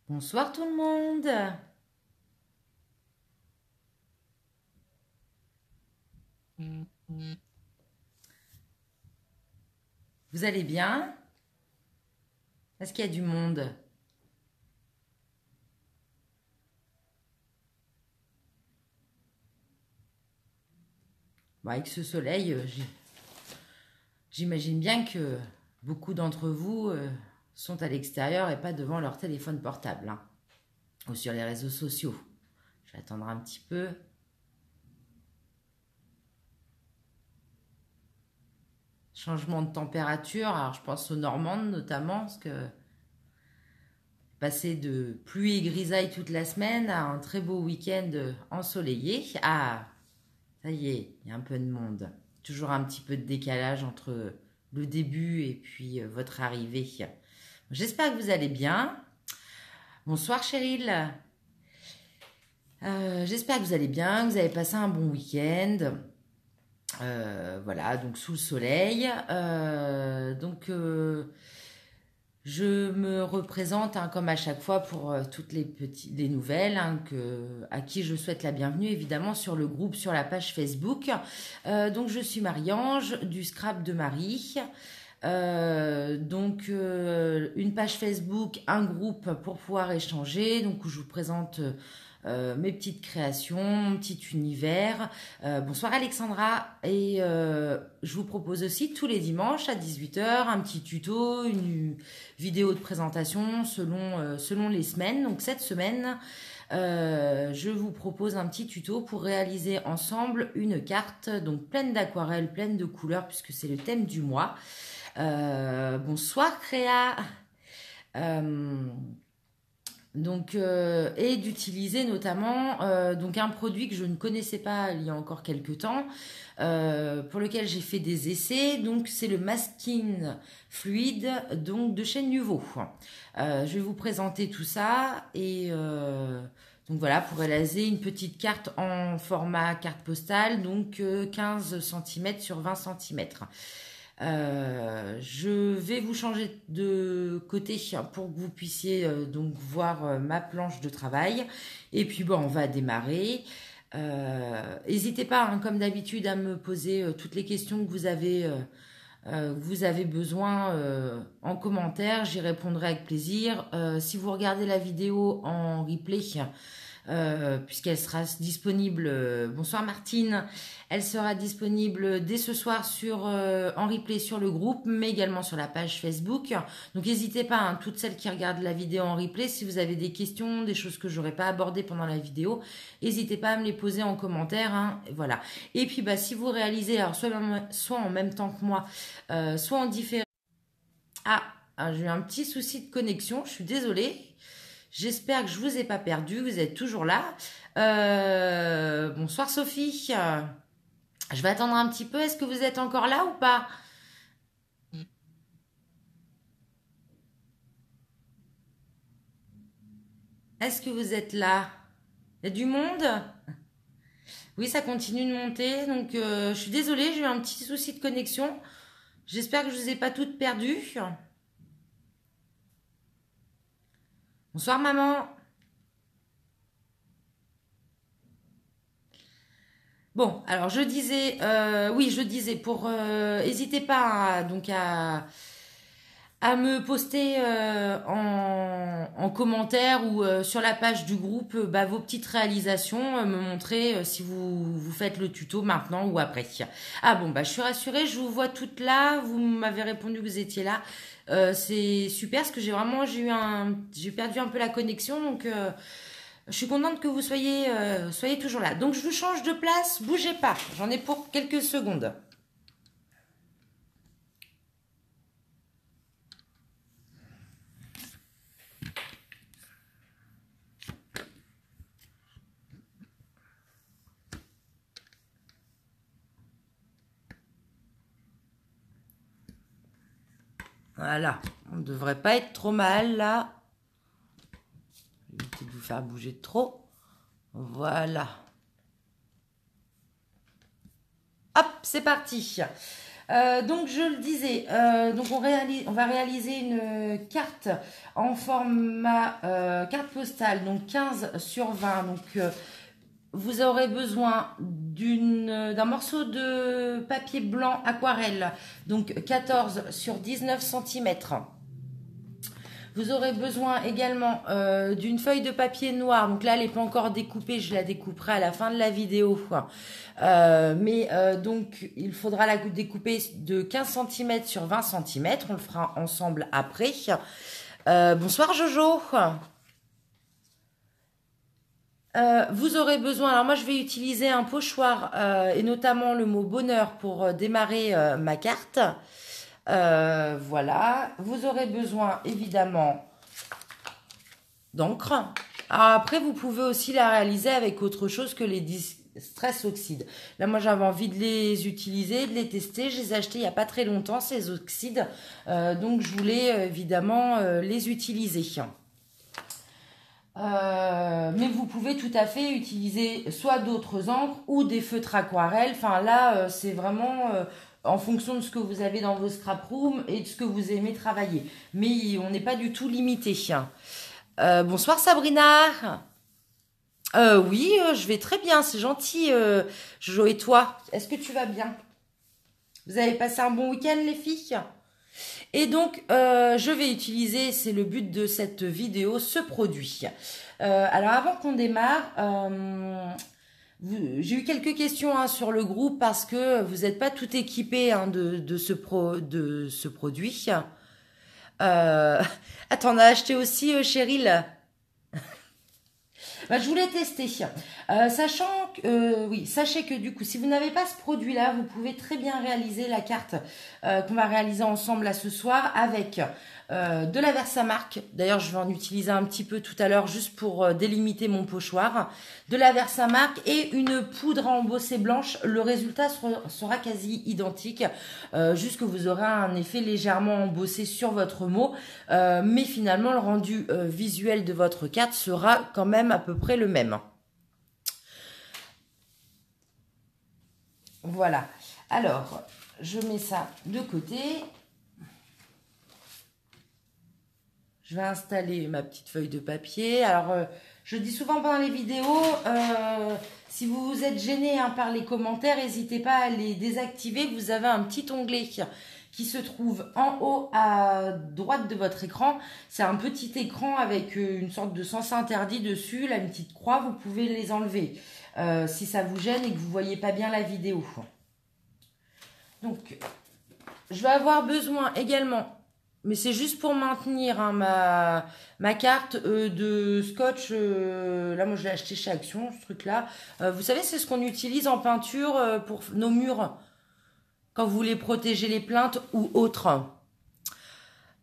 Bonsoir tout le monde. Vous allez bien? Est-ce qu'il y a du monde? Bon, avec ce soleil, j'imagine bien que beaucoup d'entre vous sont à l'extérieur et pas devant leur téléphone portable, hein, ou sur les réseaux sociaux. Je vais attendre un petit peu. Changement de température, alors je pense aux Normandes notamment, parce que passer de pluie et grisaille toute la semaine à un très beau week-end ensoleillé. Ah, ça y est, il y a un peu de monde. Toujours un petit peu de décalage entre le début et puis votre arrivée. J'espère que vous allez bien. Bonsoir Cheryl. J'espère que vous allez bien, que vous avez passé un bon week-end. Voilà, donc sous le soleil. Je me représente, hein, comme à chaque fois pour toutes les nouvelles, hein, à qui je souhaite la bienvenue évidemment sur le groupe, sur la page Facebook. Donc je suis Marie-Ange du Scrap de Marie. Une page Facebook, un groupe pour pouvoir échanger, donc où je vous présente mes petites créations, mon petit univers. Bonsoir Alexandra, et je vous propose aussi tous les dimanches à 18 h un petit tuto, une vidéo de présentation selon les semaines. Donc cette semaine, je vous propose un petit tuto pour réaliser ensemble une carte donc pleine d'aquarelles, pleine de couleurs, puisque c'est le thème du mois. Bonsoir Créa. Euh, et d'utiliser notamment donc un produit que je ne connaissais pas il y a encore quelques temps, pour lequel j'ai fait des essais. Donc c'est le masking fluide donc de chez Nuvo. Je vais vous présenter tout ça et donc voilà, pour réaliser une petite carte en format carte postale, donc 15 cm sur 20 cm. Je vais vous changer de côté pour que vous puissiez donc voir ma planche de travail. Et puis bon, on va démarrer. N'hésitez pas, hein, comme d'habitude, à me poser toutes les questions que vous avez besoin en commentaire. J'y répondrai avec plaisir. Si vous regardez la vidéo en replay, puisqu'elle sera disponible. Bonsoir Martine. Elle sera disponible dès ce soir en replay sur le groupe, mais également sur la page Facebook. Donc n'hésitez pas, hein, toutes celles qui regardent la vidéo en replay, si vous avez des questions, des choses que j'aurais pas abordées pendant la vidéo, n'hésitez pas à me les poser en commentaire. Hein, voilà. Et puis si vous réalisez, alors soit en même temps que moi, soit en différé. J'ai eu un petit souci de connexion. Je suis désolée. J'espère que je vous ai pas perdu, vous êtes toujours là. Bonsoir Sophie. Je vais attendre un petit peu. Est-ce que vous êtes encore là ou pas? Est-ce que vous êtes là? Il y a du monde? Oui, ça continue de monter. Donc je suis désolée, j'ai eu un petit souci de connexion. J'espère que je vous ai pas toutes perdues. Bonsoir maman. Bon, alors je disais, oui, je disais n'hésitez pas à me poster en commentaire ou sur la page du groupe vos petites réalisations, me montrer si vous faites le tuto maintenant ou après. Ah bon, je suis rassurée, je vous vois toutes là, vous m'avez répondu que vous étiez là. C'est super parce que j'ai perdu un peu la connexion, donc je suis contente que vous soyez toujours là. Donc je vous change de place, bougez pas, j'en ai pour quelques secondes. Voilà, on ne devrait pas être trop mal là. Je vais éviter de vous faire bouger trop. Voilà. Hop, c'est parti. Donc je le disais, donc on va réaliser une carte en format carte postale, donc 15 sur 20. Donc vous aurez besoin d'un morceau de papier blanc aquarelle, donc 14 sur 19 cm. Vous aurez besoin également d'une feuille de papier noir. Donc là, elle n'est pas encore découpée. Je la découperai à la fin de la vidéo. Donc, il faudra la découper de 15 cm sur 20 cm. On le fera ensemble après. Bonsoir Jojo. Vous aurez besoin, alors moi je vais utiliser un pochoir et notamment le mot bonheur pour démarrer ma carte. Voilà, vous aurez besoin évidemment d'encre. Après, vous pouvez aussi la réaliser avec autre chose que les Distress oxydes. Là, moi, j'avais envie de les utiliser, de les tester. Je les ai achetés il n'y a pas très longtemps, ces oxydes. Donc, je voulais évidemment les utiliser. Mais vous pouvez tout à fait utiliser soit d'autres encres ou des feutres aquarelles. Enfin, là, c'est vraiment... en fonction de ce que vous avez dans vos scrap rooms et de ce que vous aimez travailler. Mais on n'est pas du tout limité. Bonsoir Sabrina. Oui, je vais très bien, c'est gentil. Jojo, et toi, est-ce que tu vas bien? Vous avez passé un bon week-end les filles? Et donc, je vais utiliser, c'est le but de cette vidéo, ce produit. Alors avant qu'on démarre... j'ai eu quelques questions sur le groupe parce que vous n'êtes pas tout équipé de ce produit. T'en as acheté aussi, Cheryl? Je voulais tester. Sachez que du coup, si vous n'avez pas ce produit-là, vous pouvez très bien réaliser la carte qu'on va réaliser ensemble là ce soir avec de la Versamark. D'ailleurs, je vais en utiliser un petit peu tout à l'heure juste pour délimiter mon pochoir. De la Versamark et une poudre à embosser blanche. Le résultat sera quasi identique. Juste que vous aurez un effet légèrement embossé sur votre mot. Mais finalement, le rendu visuel de votre carte sera quand même à peu près le même. Voilà. Alors, je mets ça de côté. Je vais installer ma petite feuille de papier. Alors, je dis souvent pendant les vidéos, si vous vous êtes gêné par les commentaires, n'hésitez pas à les désactiver. Vous avez un petit onglet qui se trouve en haut à droite de votre écran. C'est un petit écran avec une sorte de sens interdit dessus, là, une petite croix. Vous pouvez les enlever si ça vous gêne et que vous ne voyez pas bien la vidéo. Donc, je vais avoir besoin également... Mais c'est juste pour maintenir ma carte de scotch. Là, moi, je l'ai acheté chez Action, ce truc-là. Vous savez, c'est ce qu'on utilise en peinture pour nos murs. Quand vous voulez protéger les plaintes ou autres.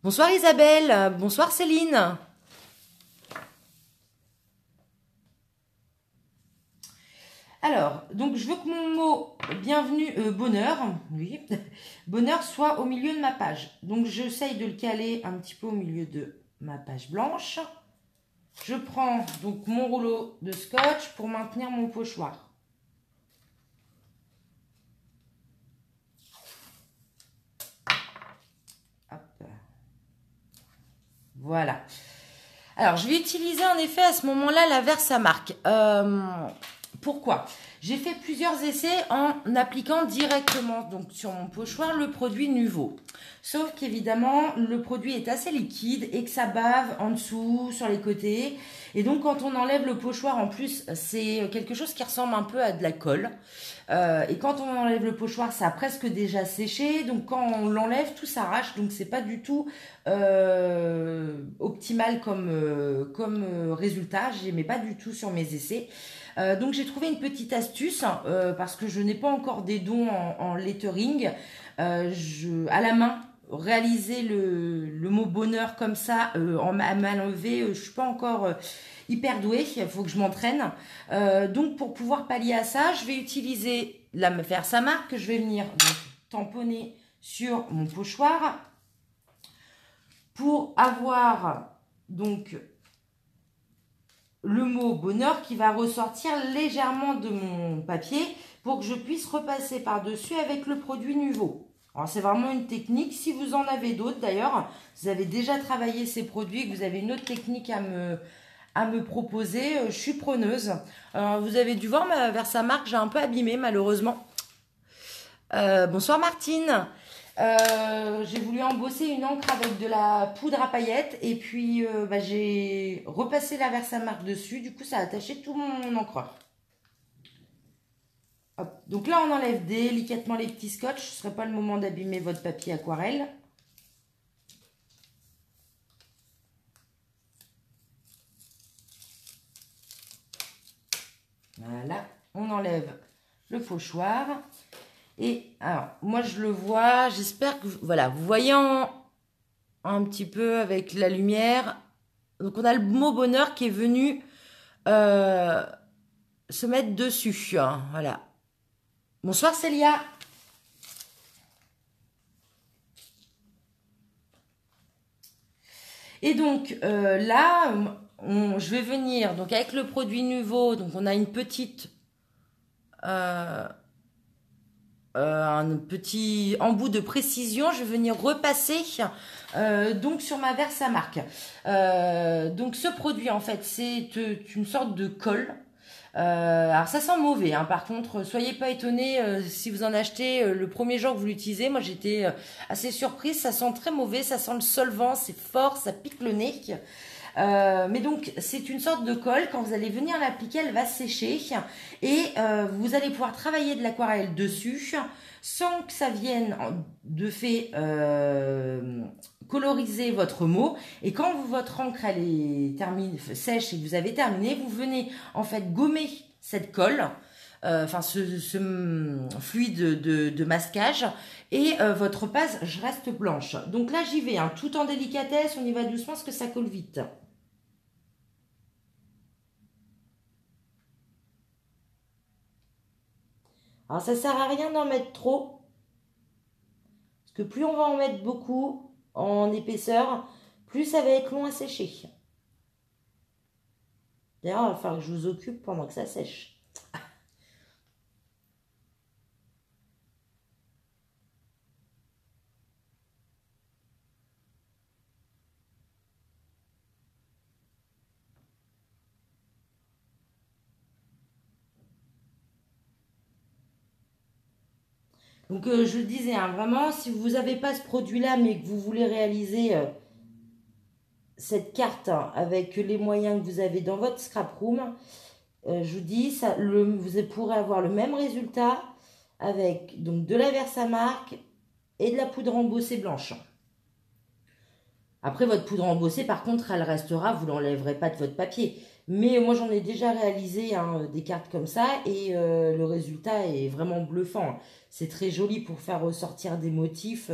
Bonsoir Isabelle. Bonsoir Céline. Alors, donc je veux que mon mot bienvenue, bonheur, oui, bonheur soit au milieu de ma page. Donc j'essaye de le caler un petit peu au milieu de ma page blanche. Je prends donc mon rouleau de scotch pour maintenir mon pochoir. Hop. Voilà. Alors je vais utiliser en effet à ce moment-là la Versamark. Pourquoi? J'ai fait plusieurs essais en appliquant directement donc sur mon pochoir le produit Nuvo. Sauf qu'évidemment, le produit est assez liquide et que ça bave en dessous, sur les côtés. Et donc, quand on enlève le pochoir, en plus, c'est quelque chose qui ressemble un peu à de la colle. Et quand on enlève le pochoir, ça a presque déjà séché. Donc, quand on l'enlève, tout s'arrache. Donc, c'est pas du tout optimal comme résultat. J'aimais pas du tout sur mes essais. Donc j'ai trouvé une petite astuce parce que je n'ai pas encore des dons en lettering. À la main, réaliser le mot bonheur comme ça à main levée, je suis pas encore hyper douée, il faut que je m'entraîne. Donc pour pouvoir pallier à ça, je vais utiliser la Versamark que je vais venir donc, tamponner sur mon pochoir pour avoir donc le mot bonheur qui va ressortir légèrement de mon papier pour que je puisse repasser par-dessus avec le produit Nuvo. Alors c'est vraiment une technique. Si vous en avez d'autres d'ailleurs, vous avez déjà travaillé ces produits, que vous avez une autre technique à me proposer, je suis preneuse. Vous avez dû voir ma Versamark, j'ai un peu abîmé malheureusement. Bonsoir Martine. J'ai voulu embosser une encre avec de la poudre à paillettes et puis j'ai repassé la Versamark dessus. Du coup, ça a attaché tout mon encreur. Hop. Donc là, on enlève délicatement les petits scotch. Ce ne serait pas le moment d'abîmer votre papier aquarelle. Voilà, on enlève le pochoir. Et alors, moi je le vois, j'espère que, voilà, vous voyez un petit peu avec la lumière. Donc on a le mot bonheur qui est venu se mettre dessus. Hein, voilà. Bonsoir Célia. Et donc là, je vais venir donc avec le produit nouveau. Donc on a une petite... un petit embout de précision, je vais venir repasser donc sur ma Versamark. Donc ce produit en fait c'est une sorte de colle. Alors ça sent mauvais, hein. Par contre soyez pas étonnés si vous en achetez le premier jour que vous l'utilisez. Moi j'étais assez surprise, ça sent très mauvais, ça sent le solvant, c'est fort, ça pique le nez. Mais donc c'est une sorte de colle, quand vous allez venir l'appliquer elle va sécher et vous allez pouvoir travailler de l'aquarelle dessus sans que ça vienne de fait coloriser votre mot. Et quand votre encre elle est sèche et que vous avez terminé, vous venez en fait gommer cette colle, enfin ce fluide de masquage, et votre page reste blanche. Donc là j'y vais, hein, tout en délicatesse, on y va doucement parce que ça colle vite. Alors ça sert à rien d'en mettre trop, parce que plus on va en mettre beaucoup en épaisseur, plus ça va être long à sécher. D'ailleurs, il va falloir que je vous occupe pendant que ça sèche. Donc je le disais, hein, vraiment, si vous n'avez pas ce produit-là, mais que vous voulez réaliser cette carte hein, avec les moyens que vous avez dans votre scrap room, je vous dis, vous pourrez avoir le même résultat avec donc de la Versamark et de la poudre embossée blanche. Après, votre poudre embossée, par contre, elle restera, vous ne l'enlèverez pas de votre papier. Mais moi, j'en ai déjà réalisé hein, des cartes comme ça et le résultat est vraiment bluffant. C'est très joli pour faire ressortir des motifs.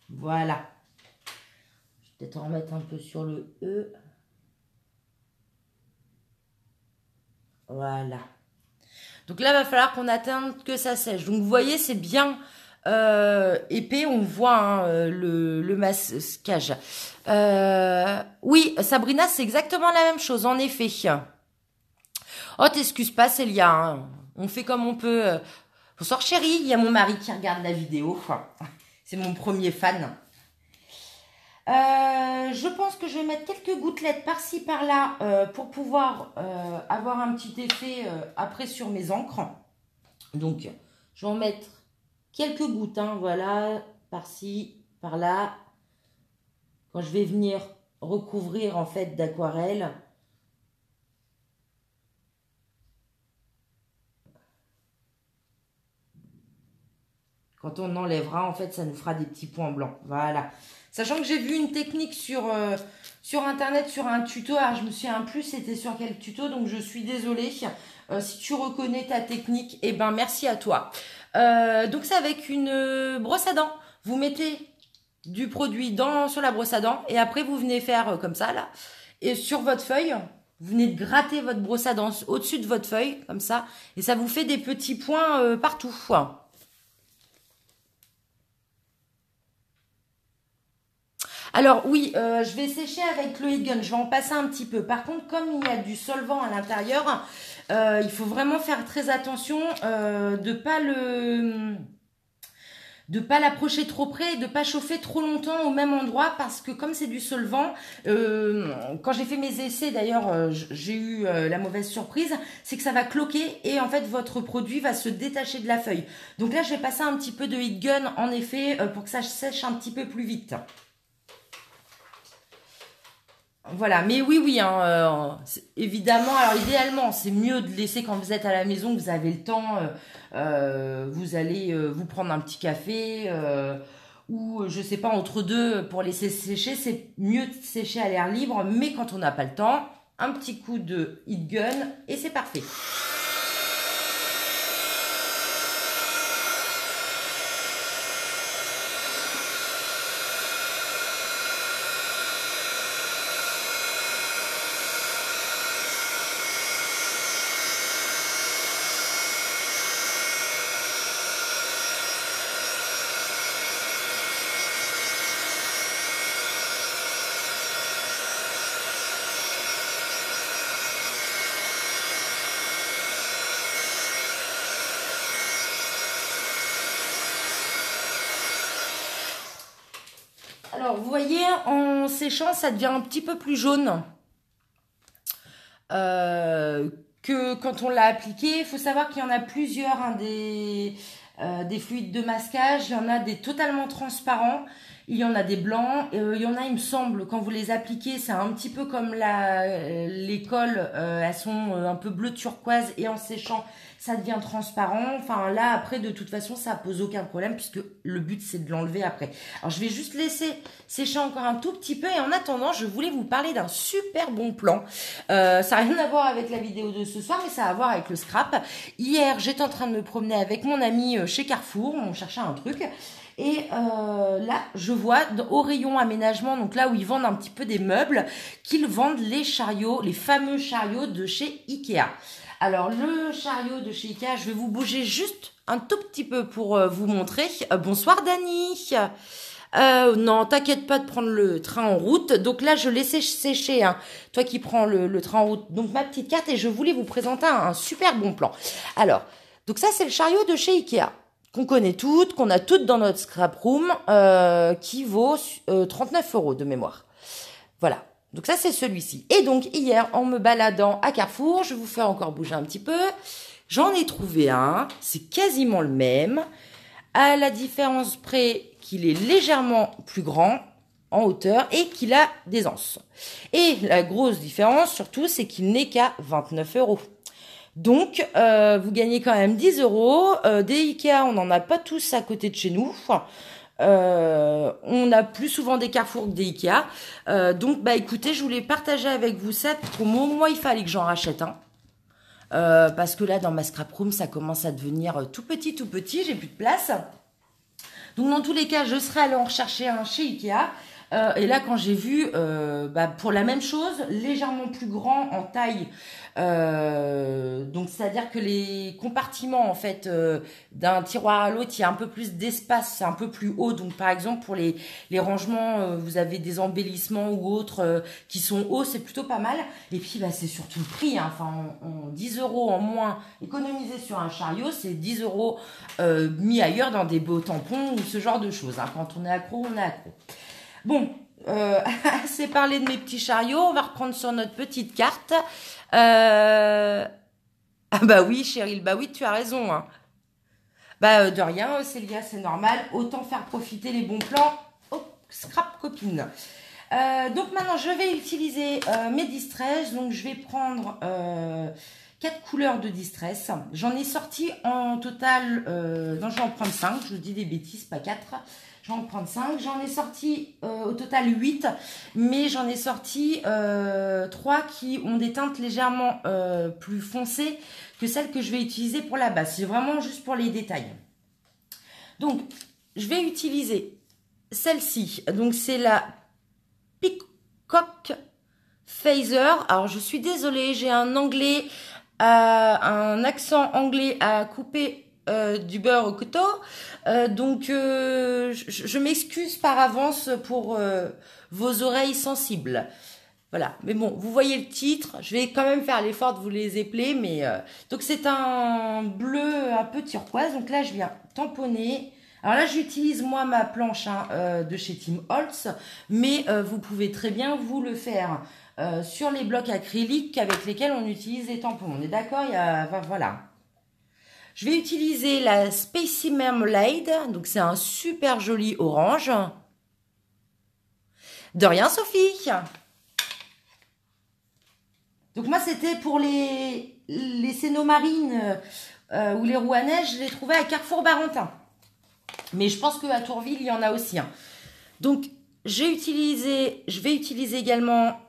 Voilà. Je vais peut-être en remettre un peu sur le E. Voilà. Donc là, il va falloir qu'on attende que ça sèche. Donc vous voyez, c'est bien épais. On voit hein, le masquage. Oui, Sabrina, c'est exactement la même chose, en effet. Oh, t'excuses pas, Célia. Hein. On fait comme on peut. Bonsoir, chérie. Il y a mon mari qui regarde la vidéo. C'est mon premier fan. Je pense que je vais mettre quelques gouttelettes par-ci par-là pour pouvoir avoir un petit effet après sur mes encres. Donc, je vais en mettre quelques gouttes, hein, voilà, par-ci, par-là. Quand je vais venir recouvrir en fait d'aquarelle. Quand on enlèvera, en fait, ça nous fera des petits points blancs. Voilà. Sachant que j'ai vu une technique sur Internet, sur un tuto. Alors, je me souviens plus c'était sur quel tuto, donc je suis désolée. Si tu reconnais ta technique, eh ben merci à toi. Donc, c'est avec une brosse à dents. Vous mettez du produit sur la brosse à dents et après, vous venez faire comme ça, là. Et sur votre feuille, vous venez de gratter votre brosse à dents au-dessus de votre feuille, comme ça. Et ça vous fait des petits points partout. Alors oui, je vais sécher avec le heat gun, je vais en passer un petit peu. Par contre, comme il y a du solvant à l'intérieur, il faut vraiment faire très attention de pas l'approcher trop près et de pas chauffer trop longtemps au même endroit parce que comme c'est du solvant, quand j'ai fait mes essais d'ailleurs, j'ai eu la mauvaise surprise, c'est que ça va cloquer et en fait votre produit va se détacher de la feuille. Donc là je vais passer un petit peu de heat gun en effet pour que ça sèche un petit peu plus vite. Voilà, mais oui, oui, hein, évidemment, alors idéalement, c'est mieux de laisser quand vous êtes à la maison, que vous avez le temps, vous allez vous prendre un petit café, ou je sais pas, entre deux, pour laisser sécher, c'est mieux de sécher à l'air libre, mais quand on n'a pas le temps, un petit coup de heat gun, et c'est parfait. Alors, vous voyez, en séchant, ça devient un petit peu plus jaune. euh, que quand on l'a appliqué. Il faut savoir qu'il y en a plusieurs, hein, des fluides de masquage. Il y en a des totalement transparents. Il y en a des blancs. Il y en a, il me semble, quand vous les appliquez, c'est un petit peu comme les colle. Elles sont un peu bleu turquoise et en séchant, ça devient transparent. Enfin là, après, de toute façon, ça pose aucun problème puisque le but, c'est de l'enlever après. Alors, je vais juste laisser sécher encore un tout petit peu. Et en attendant, je voulais vous parler d'un super bon plan. Ça n'a rien à voir avec la vidéo de ce soir, mais ça a à voir avec le scrap. Hier, j'étais en train de me promener avec mon ami chez Carrefour. On cherchait un truc. Et là, je vois au rayon aménagement, donc là où ils vendent un petit peu des meubles, qu'ils vendent les chariots, les fameux chariots de chez Ikea. Alors, le chariot de chez Ikea, je vais vous bouger juste un tout petit peu pour vous montrer. Bonsoir Dani. Non, t'inquiète pas de prendre le train en route. Donc là, je laissais sécher, hein, toi qui prends le train en route. Donc ma petite carte et je voulais vous présenter un super bon plan. Alors, donc ça c'est le chariot de chez Ikea qu'on connaît toutes, qu'on a toutes dans notre scrap room, qui vaut 39 € de mémoire. Voilà. Donc ça c'est celui-ci. Et donc hier, en me baladant à Carrefour, je vais vous faire encore bouger un petit peu. J'en ai trouvé un. C'est quasiment le même. À la différence près qu'il est légèrement plus grand en hauteur et qu'il a des anses. Et la grosse différence surtout, c'est qu'il n'est qu'à 29 €. Donc, vous gagnez quand même 10 €. Des Ikea, on n'en a pas tous à côté de chez nous. On a plus souvent des Carrefour que des Ikea. Donc, bah écoutez, je voulais partager avec vous ça. Pour moi, il fallait que j'en rachète un. Parce que là, dans ma scrap room, ça commence à devenir tout petit, j'ai plus de place. Donc, dans tous les cas, je serais allée en rechercher un chez Ikea. Et là, quand j'ai vu, pour la même chose, légèrement plus grand en taille, donc c'est-à-dire que les compartiments en fait d'un tiroir à l'autre, il y a un peu plus d'espace, c'est un peu plus haut. Donc par exemple pour les rangements, vous avez des embellissements ou autres qui sont hauts, c'est plutôt pas mal. Et puis c'est surtout le prix, hein. Enfin 10 € en moins économisé sur un chariot, c'est 10 € mis ailleurs dans des beaux tampons ou ce genre de choses, hein. Quand on est accro, on est accro. Bon, assez parlé de mes petits chariots, on va reprendre sur notre petite carte. Ah bah oui, Cheryl, bah oui, tu as raison, hein. De rien, Célia, c'est normal. Autant faire profiter les bons plans aux scrap copines. Donc maintenant, je vais utiliser mes distress. Donc je vais prendre 4 couleurs de distress. J'en ai sorti en total, non, je vais en prendre 5. Je vous dis des bêtises, pas 4. Je vais en prendre 5. J'en ai sorti au total 8, mais j'en ai sorti 3 qui ont des teintes légèrement plus foncées que celles que je vais utiliser pour la base. C'est vraiment juste pour les détails. Donc, je vais utiliser celle-ci. Donc, c'est la Peacock Phaser. Alors, je suis désolée, j'ai un accent anglais à couper du beurre au couteau. Donc, je m'excuse par avance pour vos oreilles sensibles. Voilà, mais bon, vous voyez le titre, je vais quand même faire l'effort de vous les épeler, mais donc c'est un bleu un peu turquoise, donc là je viens tamponner. Alors là j'utilise moi ma planche de chez Tim Holtz, mais vous pouvez très bien vous le faire sur les blocs acryliques avec lesquels on utilise les tampons. On est d'accord, voilà. Je vais utiliser la Spacey Marmalade, donc c'est un super joli orange. De rien Sophie. Donc moi, c'était pour les Cénomarines ou les Rouennais, je les trouvais à Carrefour Barentin. Mais je pense qu'à Tourville, il y en a aussi. Donc, je vais utiliser également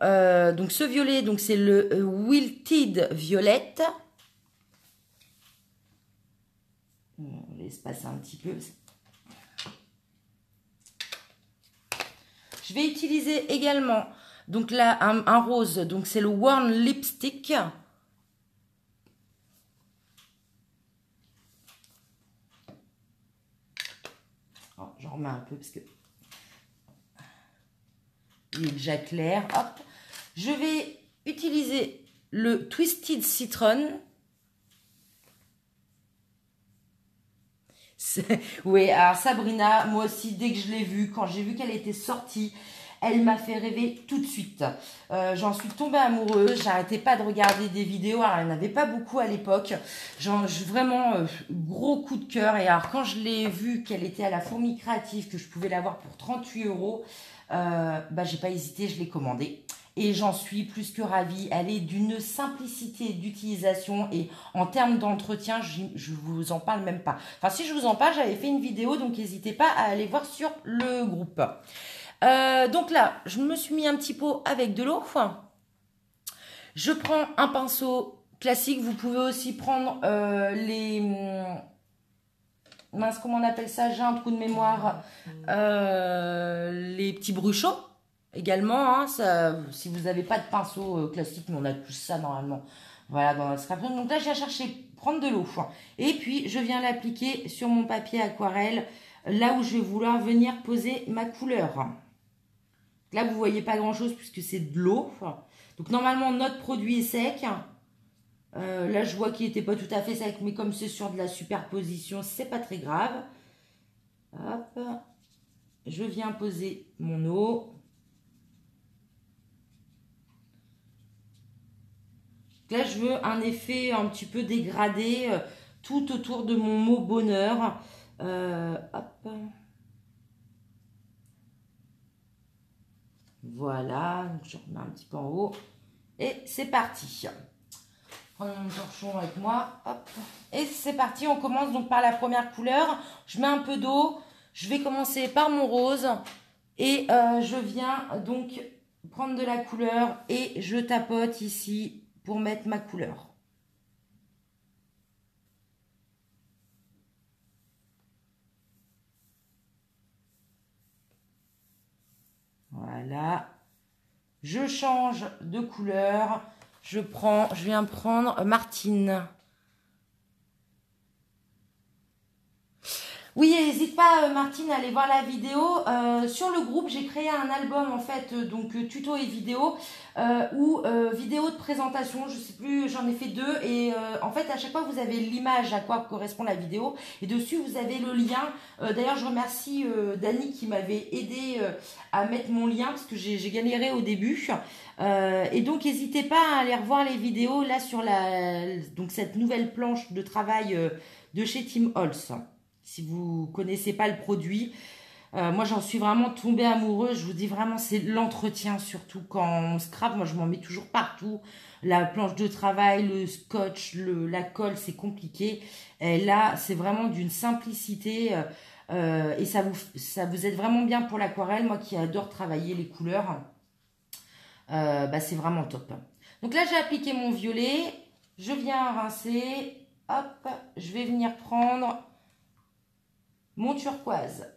donc ce violet, donc c'est le Wilted Violette. On laisse passer un petit peu. Je vais utiliser également donc là un rose, donc c'est le Warm Lipstick. Oh, j'en remets un peu parce que il est déjà clair. Hop. Je vais utiliser le Twisted Citron. Oui, alors Sabrina, moi aussi, dès que je l'ai vue, quand j'ai vu qu'elle était sortie, elle m'a fait rêver tout de suite. J'en suis tombée amoureuse, j'arrêtais pas de regarder des vidéos, alors il n'y en avait pas beaucoup à l'époque. Vraiment, gros coup de cœur. Et alors quand je l'ai vue qu'elle était à la Fourmi Créative, que je pouvais l'avoir pour 38 €, bah j'ai pas hésité, je l'ai commandée. Et j'en suis plus que ravie. Elle est d'une simplicité d'utilisation et en termes d'entretien, je vous en parle même pas. Enfin, si je vous en parle, j'avais fait une vidéo, donc n'hésitez pas à aller voir sur le groupe. Donc là, je me suis mis un petit pot avec de l'eau. Je prends un pinceau classique. Vous pouvez aussi prendre les... Mince, comment on appelle ça? J'ai un trou de mémoire. Les petits bruchots. Également, hein, ça, si vous n'avez pas de pinceau classique, mais on a tous ça normalement. Voilà, dans notre scrapbook. Donc là, je viens chercher, prendre de l'eau. Et puis, je viens l'appliquer sur mon papier aquarelle, là où je vais vouloir venir poser ma couleur. Là, vous voyez pas grand-chose puisque c'est de l'eau. Donc normalement, notre produit est sec. Là, je vois qu'il n'était pas tout à fait sec, mais comme c'est sur de la superposition, c'est pas très grave. Hop. Je viens poser mon eau. Là, je veux un effet un petit peu dégradé tout autour de mon mot bonheur. Hop. Voilà, donc je remets un petit peu en haut. Et c'est parti. Prends mon torchon avec moi. Hop. Et c'est parti, on commence donc par la première couleur. Je mets un peu d'eau. Je vais commencer par mon rose. Et je viens donc prendre de la couleur et je tapote ici pour mettre ma couleur. Voilà. Je change de couleur. Je viens prendre Martine. Oui, n'hésite pas Martine à aller voir la vidéo. Sur le groupe, j'ai créé un album en fait, donc tuto et vidéo ou vidéo de présentation, je sais plus, j'en ai fait deux et en fait à chaque fois vous avez l'image à quoi correspond la vidéo et dessus vous avez le lien. D'ailleurs je remercie Dani qui m'avait aidé à mettre mon lien parce que j'ai galéré au début. Et donc n'hésitez pas à aller revoir les vidéos là sur donc cette nouvelle planche de travail de chez Tim Holtz. Si vous connaissez pas le produit, moi j'en suis vraiment tombée amoureuse. Je vous dis vraiment, c'est l'entretien surtout quand on scrape. Moi je m'en mets toujours partout. La planche de travail, le scotch, la colle, c'est compliqué. Et là, c'est vraiment d'une simplicité et ça vous aide vraiment bien pour l'aquarelle. Moi qui adore travailler les couleurs, bah, c'est vraiment top. Donc là, j'ai appliqué mon violet. Je viens rincer. Hop, je vais venir prendre mon turquoise.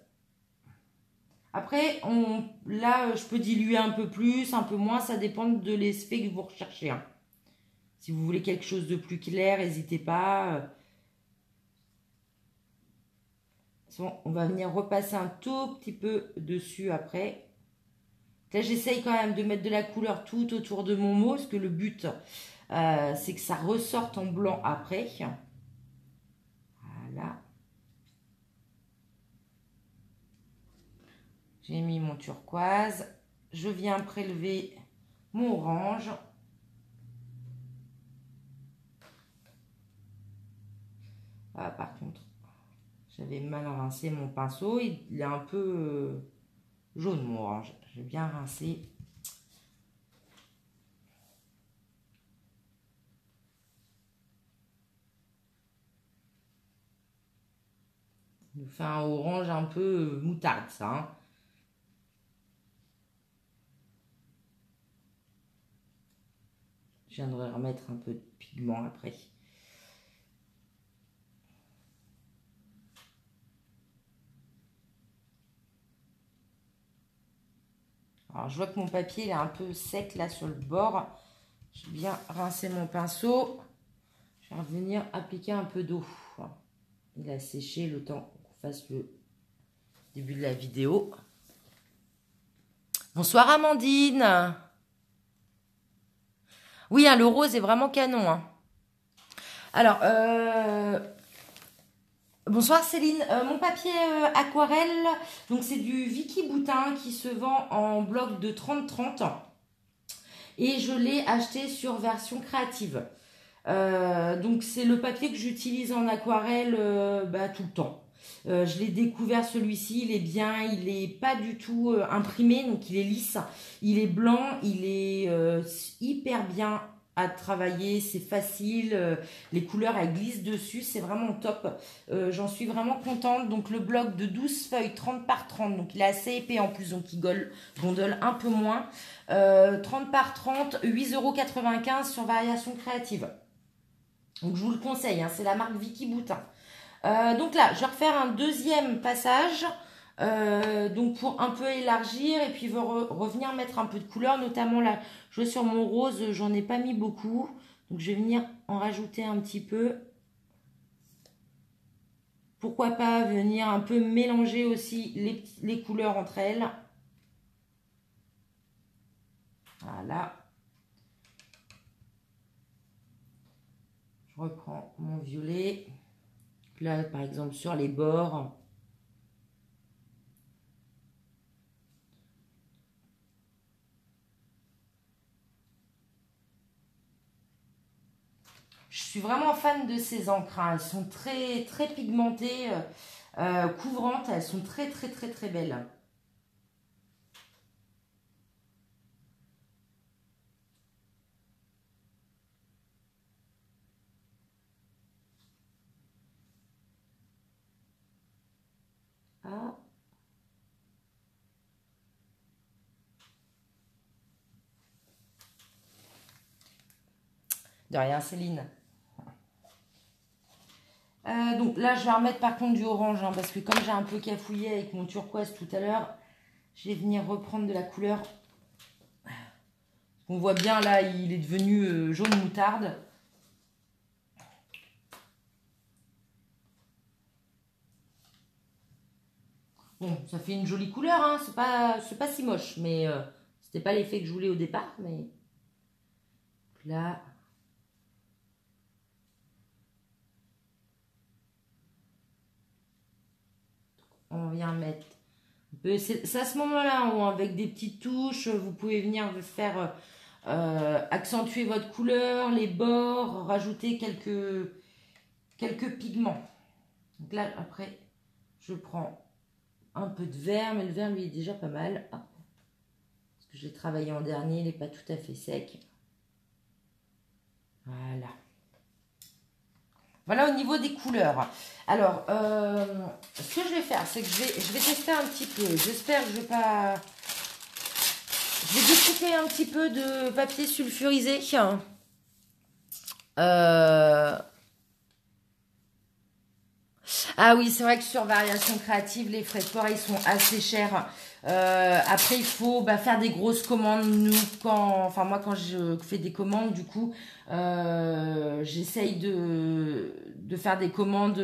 Après, là, je peux diluer un peu plus, un peu moins, ça dépend de l'effet que vous recherchez. Hein. Si vous voulez quelque chose de plus clair, n'hésitez pas. Bon, on va venir repasser un tout petit peu dessus après. Là, j'essaye quand même de mettre de la couleur tout autour de mon mot, parce que le but, c'est que ça ressorte en blanc après. Voilà. J'ai mis mon turquoise. Je viens prélever mon orange. Ah, par contre, j'avais mal rincé mon pinceau. Il est un peu jaune, mon orange. J'ai bien rincé. Il nous fait un orange un peu moutarde, ça. Hein. Je viendrai remettre un peu de pigment après. Alors, je vois que mon papier il est un peu sec là sur le bord. J'ai bien rincé mon pinceau. Je vais revenir appliquer un peu d'eau. Il a séché le temps qu'on fasse le début de la vidéo. Bonsoir Amandine. Oui, hein, le rose est vraiment canon. Hein. Alors, bonsoir Céline. Mon papier aquarelle, donc c'est du Vicky Boutin qui se vend en bloc de 30-30. Et je l'ai acheté sur version créative. Donc c'est le papier que j'utilise en aquarelle tout le temps. Je l'ai découvert celui-ci, il est bien, il est pas du tout imprimé, donc il est lisse, il est blanc, il est hyper bien à travailler, c'est facile, les couleurs elles glissent dessus, c'est vraiment top. J'en suis vraiment contente. Donc le bloc de 12 feuilles 30 par 30, donc il est assez épais en plus, donc il gondole un peu moins. 30 par 30, 8,95 € sur variation créative. Donc je vous le conseille, hein, c'est la marque Vicky Boutin. Donc là, je vais refaire un deuxième passage, donc pour un peu élargir et puis revenir mettre un peu de couleur, notamment là, je vois sur mon rose, j'en ai pas mis beaucoup, donc je vais venir en rajouter un petit peu. Pourquoi pas venir un peu mélanger aussi les couleurs entre elles. Voilà. Je reprends mon violet. Là, par exemple, sur les bords. Je suis vraiment fan de ces encres. Hein. Elles sont très, très pigmentées, couvrantes. Elles sont très, très, très, très belles. Ah. De rien, Céline. Donc là, je vais remettre par contre du orange, hein, parce que comme j'ai un peu cafouillé avec mon turquoise tout à l'heure, je vais venir reprendre de la couleur. On voit bien là, il est devenu jaune moutarde. Bon, ça fait une jolie couleur, hein, c'est pas si moche, mais c'était pas l'effet que je voulais au départ, mais là. On vient mettre. C'est à ce moment-là, avec des petites touches, vous pouvez venir faire accentuer votre couleur, les bords, rajouter quelques pigments. Donc là, après, je prends un peu de vert, mais le vert, lui, est déjà pas mal. Ah, parce que j'ai travaillé en dernier, il n'est pas tout à fait sec. Voilà. Voilà au niveau des couleurs. Alors, ce que je vais faire, c'est que je vais tester un petit peu. J'espère que je vais pas... Je vais découper un petit peu de papier sulfurisé. Ah oui, c'est vrai que sur Variation Créative, les frais de port, ils sont assez chers. Après, il faut faire des grosses commandes. Moi, quand je fais des commandes, du coup, j'essaye de faire des commandes,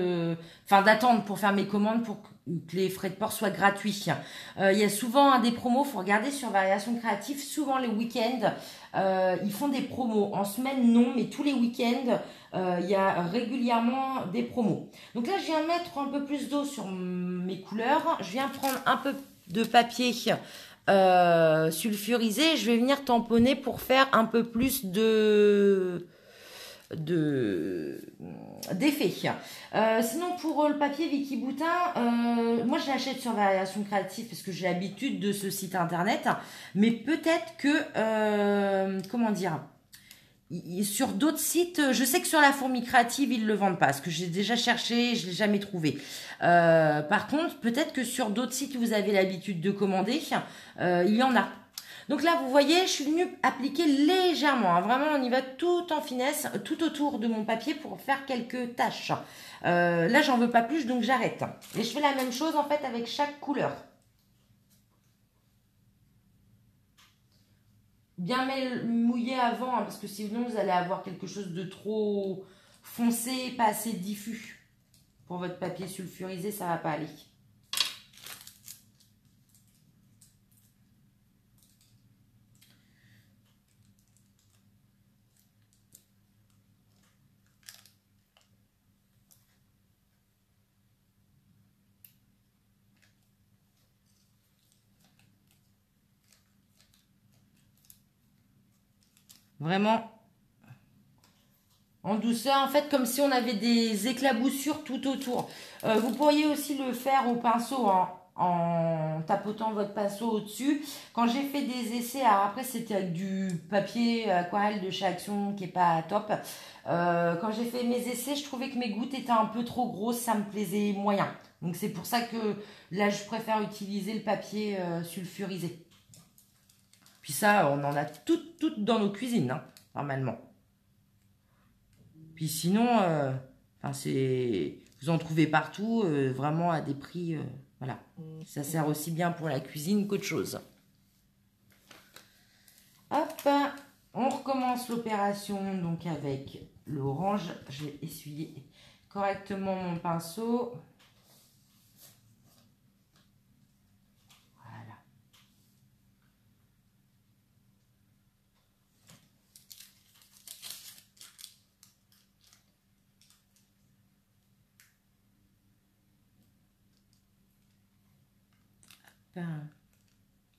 d'attendre pour faire mes commandes pour que les frais de port soient gratuits. Il y a souvent des promos, faut regarder sur Variation Créative, souvent les week-ends, ils font des promos. En semaine, non, mais tous les week-ends, il y a régulièrement des promos. Donc là, je viens mettre un peu plus d'eau sur mes couleurs. Je viens prendre un peu de papier sulfurisé. Je vais venir tamponner pour faire un peu plus d'effet. Sinon, pour le papier Vicky Boutin, moi je l'achète sur Variation Créative parce que j'ai l'habitude de ce site internet, mais peut-être que comment dire, sur d'autres sites, je sais que sur la Fourmi Créative ils le vendent pas, parce que j'ai déjà cherché, je l'ai jamais trouvé. Par contre, peut-être que sur d'autres sites où vous avez l'habitude de commander, il y en a. Donc là, vous voyez, je suis venue appliquer légèrement. Hein. Vraiment, on y va tout en finesse, tout autour de mon papier pour faire quelques taches. Là, j'en veux pas plus, donc j'arrête. Et je fais la même chose en fait avec chaque couleur. Bien mouiller avant, hein, parce que sinon, vous allez avoir quelque chose de trop foncé, pas assez diffus. Pour votre papier sulfurisé, ça va pas aller. Vraiment en douceur, en fait, comme si on avait des éclaboussures tout autour. Vous pourriez aussi le faire au pinceau, hein, en tapotant votre pinceau au-dessus. Quand j'ai fait des essais, alors après c'était avec du papier aquarelle de chez Action qui est pas top. Quand j'ai fait mes essais, je trouvais que mes gouttes étaient un peu trop grosses, ça me plaisait moyen. Donc c'est pour ça que là je préfère utiliser le papier sulfurisé. Puis ça, on en a toutes dans nos cuisines, hein, normalement. Puis sinon, vous en trouvez partout, vraiment à des prix, voilà. Ça sert aussi bien pour la cuisine qu'autre chose. Hop, on recommence l'opération donc avec l'orange. J'ai essuyé correctement mon pinceau.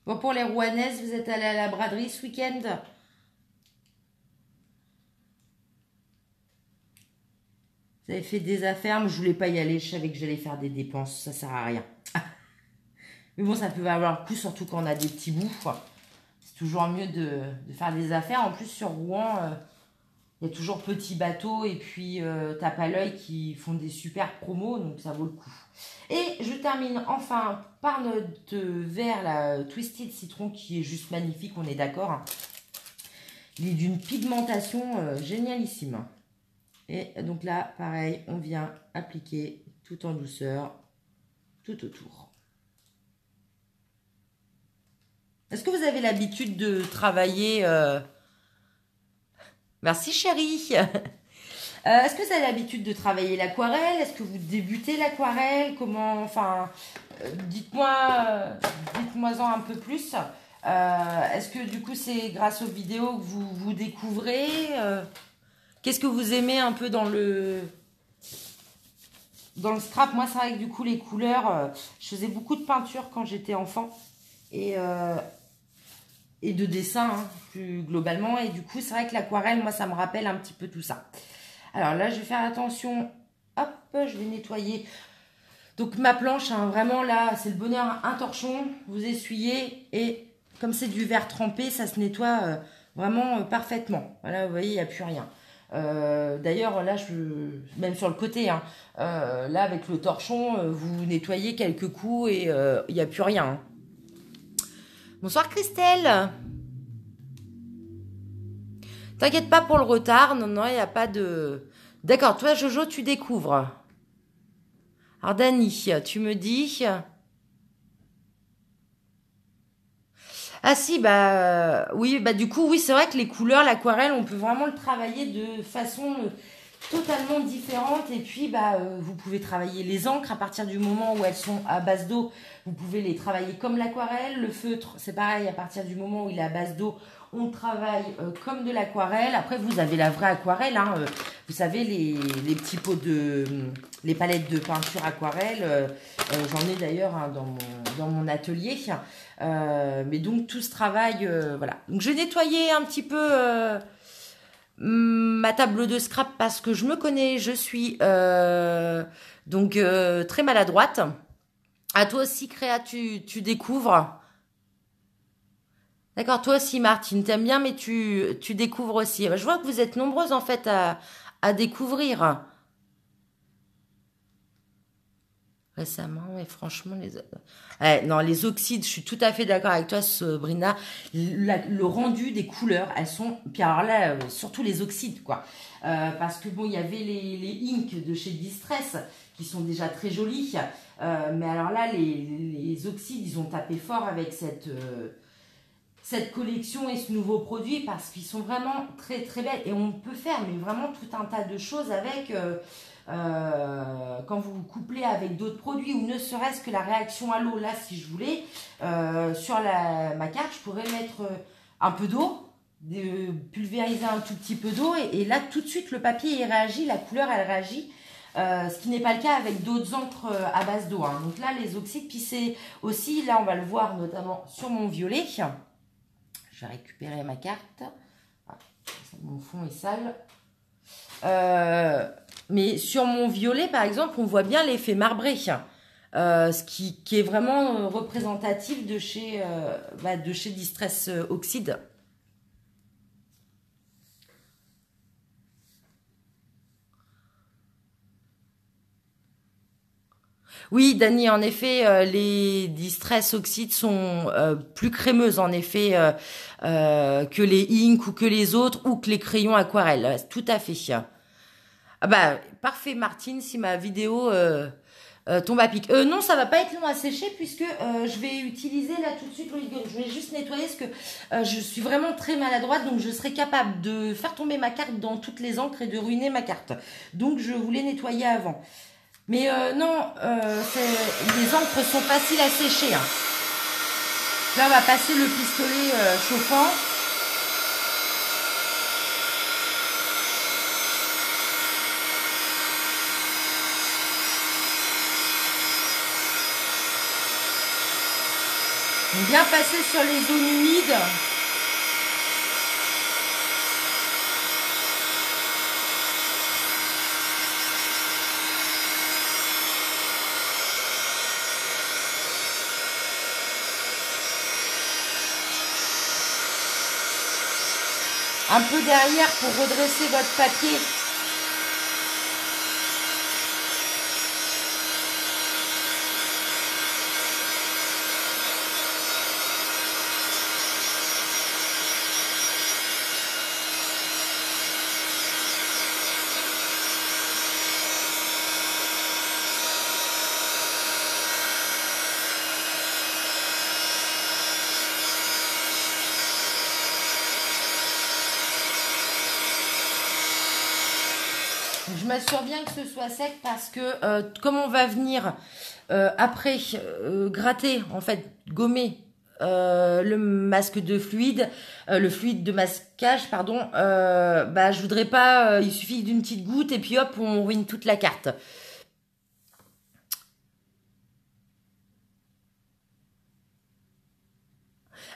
Bon, pour les Rouennaises, vous êtes allés à la braderie ce week-end? Vous avez fait des affaires, mais je voulais pas y aller, je savais que j'allais faire des dépenses, ça sert à rien. Mais bon, ça peut valoir le coup, surtout quand on a des petits bouts. C'est toujours mieux de faire des affaires. En plus, sur Rouen, il y a toujours petits bateaux et puis tape à l'œil qui font des super promos, donc ça vaut le coup. Et je termine enfin par notre verre, la Twisted Citron, qui est juste magnifique, on est d'accord. Hein. Il est d'une pigmentation génialissime. Et donc là, pareil, on vient appliquer tout en douceur, tout autour. Est-ce que vous avez l'habitude de travailler... Merci chérie. Est-ce que vous avez l'habitude de travailler l'aquarelle? Est-ce que vous débutez l'aquarelle? Comment... Enfin, dites-moi-en un peu plus. Est-ce que du coup c'est grâce aux vidéos que vous découvrez? Qu'est-ce que vous aimez un peu dans le scrap? Moi c'est vrai que du coup les couleurs, je faisais beaucoup de peinture quand j'étais enfant et de dessin hein, plus globalement, et du coup c'est vrai que l'aquarelle, moi ça me rappelle un petit peu tout ça. Alors là je vais faire attention, hop, je vais nettoyer donc ma planche, hein, vraiment là c'est le bonheur, un torchon, vous essuyez et comme c'est du verre trempé, ça se nettoie vraiment parfaitement. Voilà, vous voyez, il n'y a plus rien. D'ailleurs là même sur le côté, hein, là avec le torchon, vous nettoyez quelques coups et il n'y a plus rien. Hein. Bonsoir Christelle. T'inquiète pas pour le retard, non, il n'y a pas de... D'accord, toi Jojo, tu découvres. Alors Dani, tu me dis... Ah si, bah oui, bah du coup, oui, c'est vrai que les couleurs, l'aquarelle, on peut vraiment le travailler de façon totalement différente. Et puis, bah, vous pouvez travailler les encres à partir du moment où elles sont à base d'eau. Vous pouvez les travailler comme l'aquarelle. Le feutre, c'est pareil, à partir du moment où il est à base d'eau, on travaille comme de l'aquarelle. Après, vous avez la vraie aquarelle, hein, vous savez, les petits pots de... les palettes de peinture aquarelle. J'en ai d'ailleurs hein, dans mon atelier. Mais donc, tout ce travail, voilà. Donc, je vais nettoyer un petit peu... ma table de scrap parce que je me connais, je suis donc très maladroite. À toi aussi, Créa, tu découvres. D'accord, toi aussi, Martine, t'aimes bien, mais tu découvres aussi. Je vois que vous êtes nombreuses en fait à découvrir récemment, et franchement, non, les oxydes, je suis tout à fait d'accord avec toi, Sabrina. Le rendu des couleurs, elles sont. Puis alors là, surtout les oxydes, quoi. Parce que bon, il y avait les inks de chez Distress qui sont déjà très jolis. Mais alors là, les oxydes, ils ont tapé fort avec cette collection et ce nouveau produit parce qu'ils sont vraiment très très belles. Et on peut faire mais vraiment tout un tas de choses avec. Quand vous vous couplez avec d'autres produits ou ne serait-ce que la réaction à l'eau, là si je voulais, sur ma carte je pourrais mettre un peu d'eau, pulvériser un tout petit peu d'eau et là tout de suite le papier il réagit, la couleur elle réagit, ce qui n'est pas le cas avec d'autres encres à base d'eau, hein. Donc là les oxydes, puis c'est aussi, là on va le voir notamment sur mon violet, je vais récupérer ma carte, ah, mon fond est sale. Mais sur mon violet, par exemple, on voit bien l'effet marbré, ce qui est vraiment représentatif de chez Distress Oxide. Oui, Dani, en effet, les Distress Oxide sont plus crémeuses, en effet, que les inks ou que les autres ou que les crayons aquarelles. Tout à fait. Ah bah, parfait, Martine, si ma vidéo tombe à pic. Non, ça va pas être long à sécher puisque je vais utiliser là tout de suite. Je vais juste nettoyer parce que je suis vraiment très maladroite, donc je serai capable de faire tomber ma carte dans toutes les encres et de ruiner ma carte. Donc je voulais nettoyer avant. Mais non, les encres sont faciles à sécher, hein. Là, on va passer le pistolet chauffant. Bien passer sur les zones humides. Un peu derrière pour redresser votre papier. Je m'assure bien que ce soit sec parce que comme on va venir après gratter, en fait, gommer le masque de fluide, le fluide de masquage, pardon, bah je voudrais pas, il suffit d'une petite goutte et puis hop, on ruine toute la carte.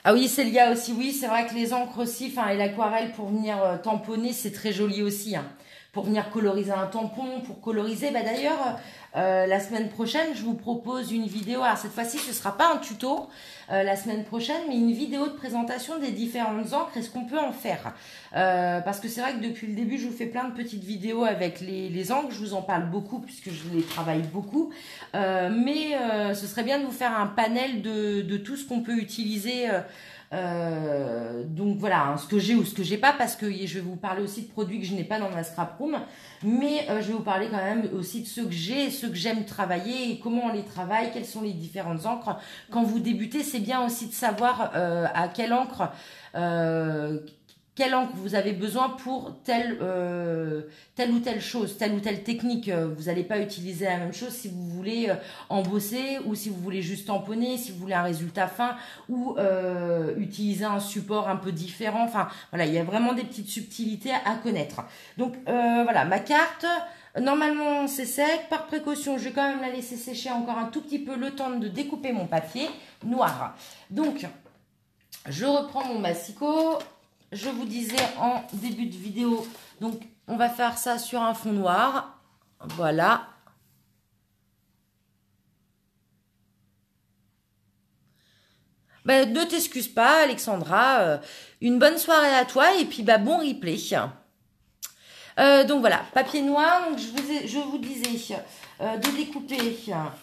Ah oui, c'est le gars aussi, oui, c'est vrai que les encres aussi, enfin, et l'aquarelle pour venir tamponner, c'est très joli aussi, hein. Pour venir coloriser un tampon, pour coloriser, bah d'ailleurs, la semaine prochaine, je vous propose une vidéo, alors cette fois-ci, ce sera pas un tuto, la semaine prochaine, mais une vidéo de présentation des différentes encres et ce qu'on peut en faire. Parce que c'est vrai que depuis le début, je vous fais plein de petites vidéos avec les encres, je vous en parle beaucoup puisque je les travaille beaucoup, mais ce serait bien de vous faire un panel de tout ce qu'on peut utiliser Donc voilà, hein, ce que j'ai ou ce que j'ai pas, parce que je vais vous parler aussi de produits que je n'ai pas dans ma scrap room, mais je vais vous parler quand même aussi de ceux que j'ai, ceux que j'aime travailler et comment on les travaille, quelles sont les différentes encres. Quand vous débutez, c'est bien aussi de savoir à quelle encre vous avez besoin pour telle ou telle chose, telle ou telle technique. Vous n'allez pas utiliser la même chose si vous voulez embosser ou si vous voulez juste tamponner, si vous voulez un résultat fin ou utiliser un support un peu différent. Enfin, voilà, il y a vraiment des petites subtilités à connaître. Donc, voilà, ma carte, normalement c'est sec. Par précaution, je vais quand même la laisser sécher encore un tout petit peu le temps de découper mon papier noir. Donc, je reprends mon massicot. Je vous disais en début de vidéo, donc on va faire ça sur un fond noir. Voilà. Ben, ne t'excuse pas, Alexandra. Une bonne soirée à toi et puis bah, bon replay. Donc voilà, papier noir. Donc je vous disais de découper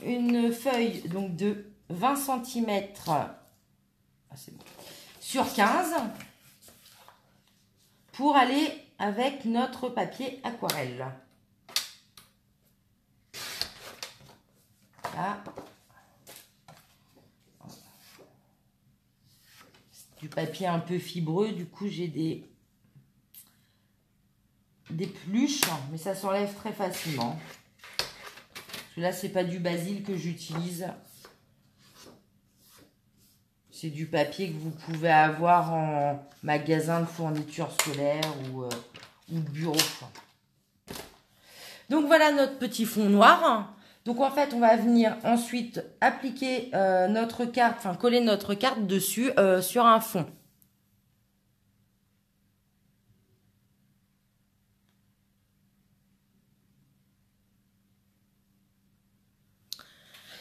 une feuille donc de 20 cm sur 15 pour aller avec notre papier aquarelle. Là. Du papier un peu fibreux, du coup j'ai des pluches, mais ça s'enlève très facilement. Parce que là c'est pas du basil que j'utilise. C'est du papier que vous pouvez avoir en magasin de fourniture scolaire ou bureau. Donc voilà notre petit fond noir. Donc en fait on va venir ensuite appliquer notre carte, enfin coller notre carte dessus sur un fond.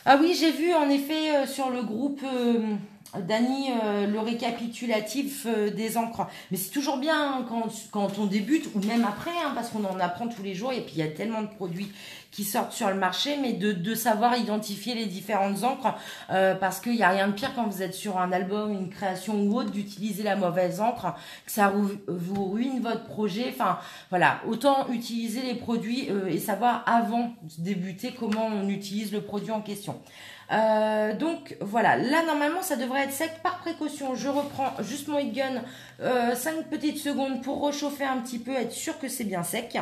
Ah oui, j'ai vu en effet sur le groupe Dany le récapitulatif des encres. Mais c'est toujours bien hein, quand on débute ou même après, hein, parce qu'on en apprend tous les jours et puis il y a tellement de produits qui sortent sur le marché, mais de savoir identifier les différentes encres parce qu'il n'y a rien de pire quand vous êtes sur un album, une création ou autre, d'utiliser la mauvaise encre, que ça vous ruine votre projet. Enfin voilà, autant utiliser les produits et savoir avant de débuter comment on utilise le produit en question. Donc voilà, là normalement ça devrait être sec. Par précaution, je reprends juste mon heat gun 5 petites secondes pour réchauffer un petit peu, être sûr que c'est bien sec.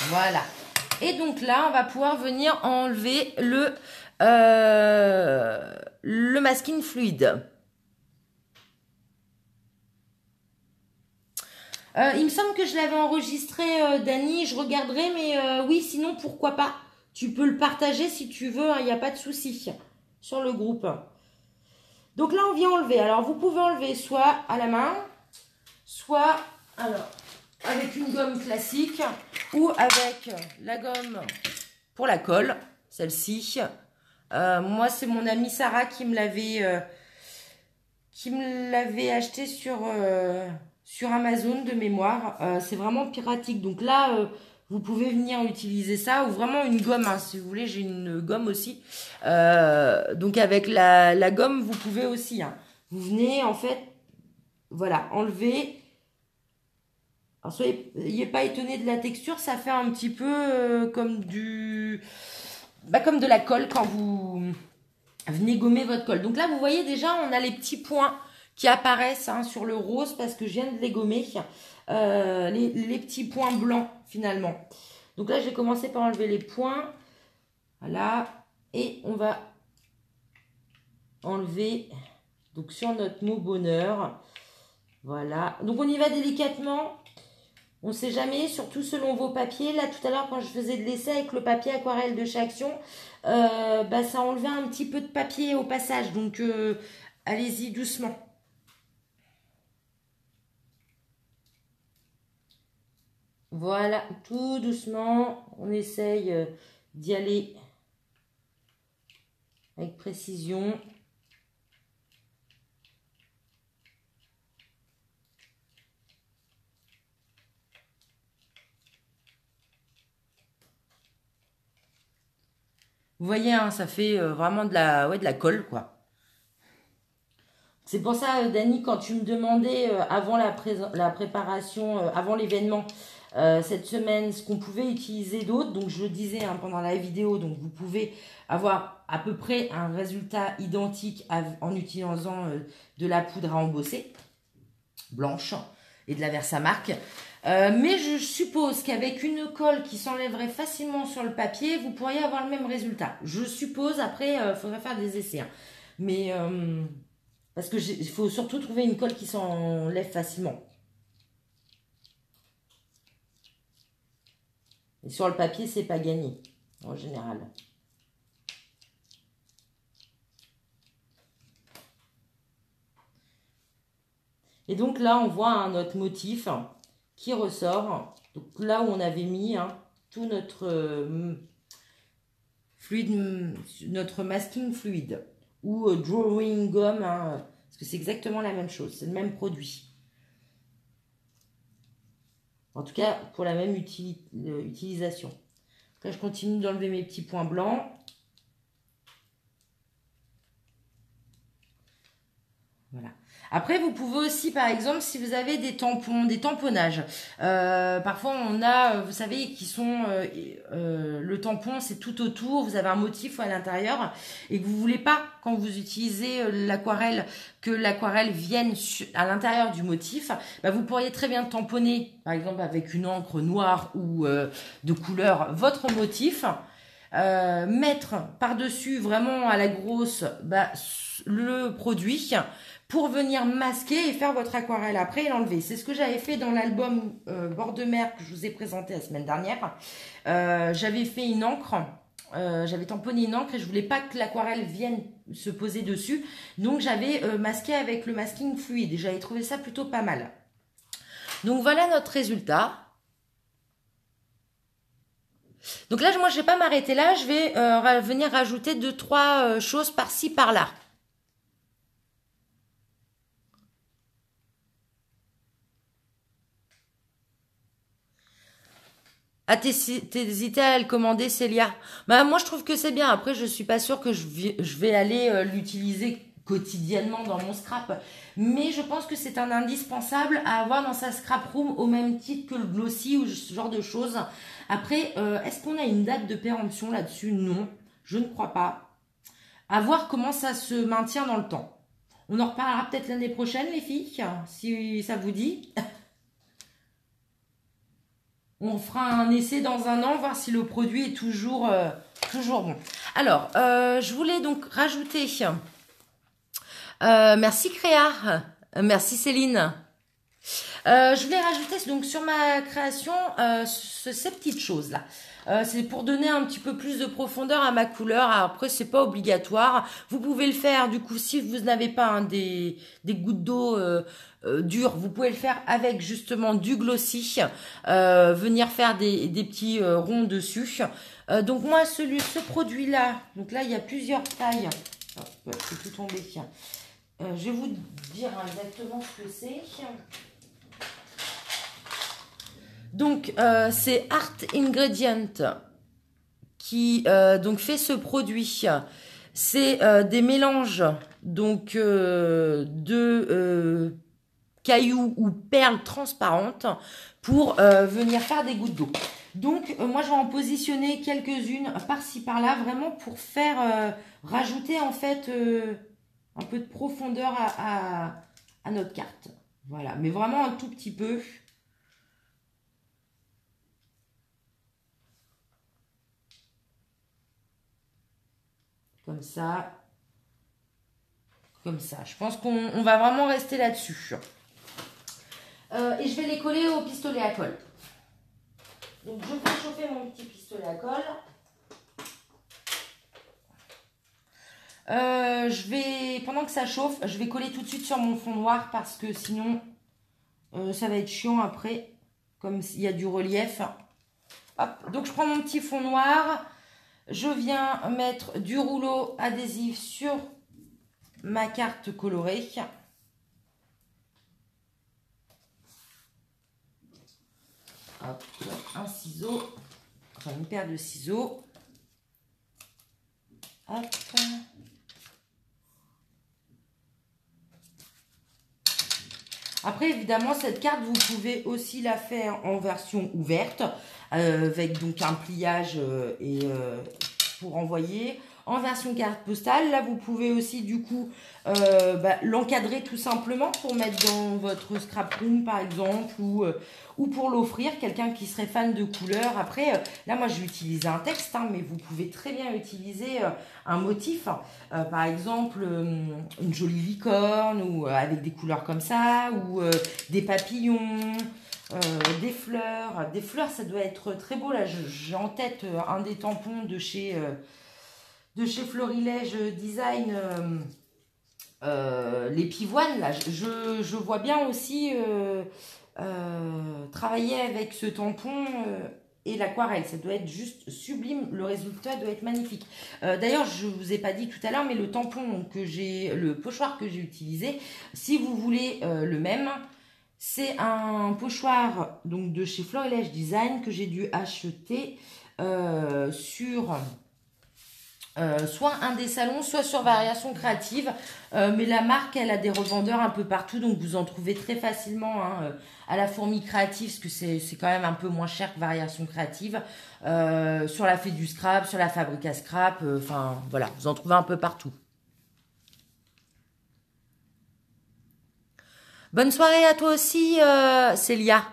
Voilà. Et donc là, on va pouvoir venir enlever le masking fluide. Il me semble que je l'avais enregistré, Dany, je regarderai, mais oui, sinon pourquoi pas. Tu peux le partager si tu veux, il n'y a pas de souci sur le groupe. Donc là, on vient enlever. Alors, vous pouvez enlever soit à la main, soit alors, avec une gomme classique ou avec la gomme pour la colle, celle-ci. Moi, c'est mon amie Sarah qui me l'avait acheté sur Amazon de mémoire. C'est vraiment pratique. Donc là, vous pouvez venir utiliser ça ou vraiment une gomme. Hein, si vous voulez, j'ai une gomme aussi. Donc avec la gomme, vous pouvez aussi. Hein. Vous venez en fait, voilà, enlever. Alors soyez pas étonné de la texture, ça fait un petit peu comme comme de la colle quand vous venez gommer votre colle. Donc là, vous voyez déjà, on a les petits points qui apparaissent hein, sur le rose parce que je viens de les gommer. Les petits points blancs finalement. Donc là, j'ai commencé par enlever les points. Voilà. Et on va enlever donc sur notre mot bonheur. Voilà. Donc on y va délicatement. On ne sait jamais, surtout selon vos papiers. Là, tout à l'heure, quand je faisais de l'essai avec le papier aquarelle de chez Action, ça enlevait un petit peu de papier au passage. Donc, allez-y doucement. Voilà, tout doucement. On essaye d'y aller avec précision. Vous voyez, hein, ça fait vraiment ouais, de la colle, quoi. C'est pour ça, Dani, quand tu me demandais avant la préparation, avant l'événement, cette semaine, ce qu'on pouvait utiliser d'autre, donc je le disais hein, pendant la vidéo, donc vous pouvez avoir à peu près un résultat identique en utilisant de la poudre à embosser, blanche, et de la Versamark. Mais je suppose qu'avec une colle qui s'enlèverait facilement sur le papier, vous pourriez avoir le même résultat. Je suppose, après, il faudrait faire des essais. Hein. Mais... parce que il faut surtout trouver une colle qui s'enlève facilement. Et sur le papier, c'est pas gagné, en général. Et donc là, on voit hein, notre motif qui ressort. Donc là où on avait mis hein, tout notre fluide, notre masking fluide ou drawing gum, hein, parce que c'est exactement la même chose, c'est le même produit. En tout cas, pour la même utilisation. Là, je continue d'enlever mes petits points blancs. Voilà. Après, vous pouvez aussi, par exemple, si vous avez des tampons, des tamponnages. Parfois, on a, vous savez, qui sont le tampon, c'est tout autour. Vous avez un motif à l'intérieur et que vous voulez pas, quand vous utilisez l'aquarelle, que l'aquarelle vienne à l'intérieur du motif. Bah, vous pourriez très bien tamponner, par exemple, avec une encre noire ou de couleur, votre motif. Mettre par-dessus vraiment à la grosse bah, le produit pour venir masquer et faire votre aquarelle après et l'enlever. C'est ce que j'avais fait dans l'album Bord de mer que je vous ai présenté la semaine dernière. J'avais fait une encre, j'avais tamponné une encre et je voulais pas que l'aquarelle vienne se poser dessus. Donc j'avais masqué avec le masking fluide et j'avais trouvé ça plutôt pas mal. Donc voilà notre résultat. Donc là, moi, je vais pas m'arrêter là. Je vais venir rajouter 2-3 choses par-ci, par-là. Ah, t'hésitais à le commander, Célia? Bah, moi, je trouve que c'est bien. Après, je suis pas sûre que je vais aller l'utiliser quotidiennement dans mon scrap. Mais je pense que c'est un indispensable à avoir dans sa scrap room au même titre que le glossy ou ce genre de choses. Après, est-ce qu'on a une date de péremption là-dessus? Non, je ne crois pas. À voir comment ça se maintient dans le temps. On en reparlera peut-être l'année prochaine, les filles, si ça vous dit. On fera un essai dans un an, voir si le produit est toujours bon. Alors, je voulais donc rajouter... merci Créa, merci Céline. Je voulais rajouter donc sur ma création ces petites choses là. C'est pour donner un petit peu plus de profondeur à ma couleur. Après, c'est pas obligatoire. Vous pouvez le faire du coup si vous n'avez pas hein, des gouttes d'eau dures. Vous pouvez le faire avec justement du glossy. Venir faire des petits ronds dessus. Donc moi, ce produit là. Donc là, il y a plusieurs tailles. Oh, c'est tout tombé. Je vais vous dire exactement ce que c'est. Donc, c'est Art Ingredient qui donc fait ce produit. C'est des mélanges donc de cailloux ou perles transparentes pour venir faire des gouttes d'eau. Donc, moi, je vais en positionner quelques-unes par-ci par-là, vraiment pour faire rajouter en fait un peu de profondeur à notre carte. Voilà, mais vraiment un tout petit peu. Comme ça. Comme ça. Je pense qu'on va vraiment rester là-dessus. Et je vais les coller au pistolet à colle. Donc je vais chauffer mon petit pistolet à colle. Pendant que ça chauffe, je vais coller tout de suite sur mon fond noir parce que sinon ça va être chiant après, comme s'il y a du relief. Hop. Donc je prends mon petit fond noir. Je viens mettre du rouleau adhésif sur ma carte colorée. Hop, un ciseau, enfin une paire de ciseaux. Hop. Après, évidemment, cette carte, vous pouvez aussi la faire en version ouverte, avec donc un pliage pour envoyer. En version carte postale, là, vous pouvez aussi, du coup, l'encadrer tout simplement pour mettre dans votre scrap room, par exemple, ou pour l'offrir, quelqu'un qui serait fan de couleurs. Après, là, moi, je vais utiliser un texte, hein, mais vous pouvez très bien utiliser un motif. Par exemple, une jolie licorne, ou avec des couleurs comme ça, ou des papillons. Des fleurs. Des fleurs, ça doit être très beau. Là, j'ai en tête un des tampons de chez Florilège Design, les pivoines. Là, je vois bien aussi travailler avec ce tampon et l'aquarelle. Ça doit être juste sublime. Le résultat doit être magnifique. D'ailleurs, je vous ai pas dit tout à l'heure, mais le tampon le pochoir que j'ai utilisé, si vous voulez le même, c'est un pochoir donc de chez Florilège Design que j'ai dû acheter sur soit un des salons, soit sur Variation Créative. Mais la marque, elle a des revendeurs un peu partout, donc vous en trouvez très facilement à la Fourmi Créative, parce que c'est quand même un peu moins cher que Variation Créative. Sur la Fée du Scrap, sur la Fabrique à Scrap, enfin voilà, vous en trouvez un peu partout. Bonne soirée à toi aussi, Célia.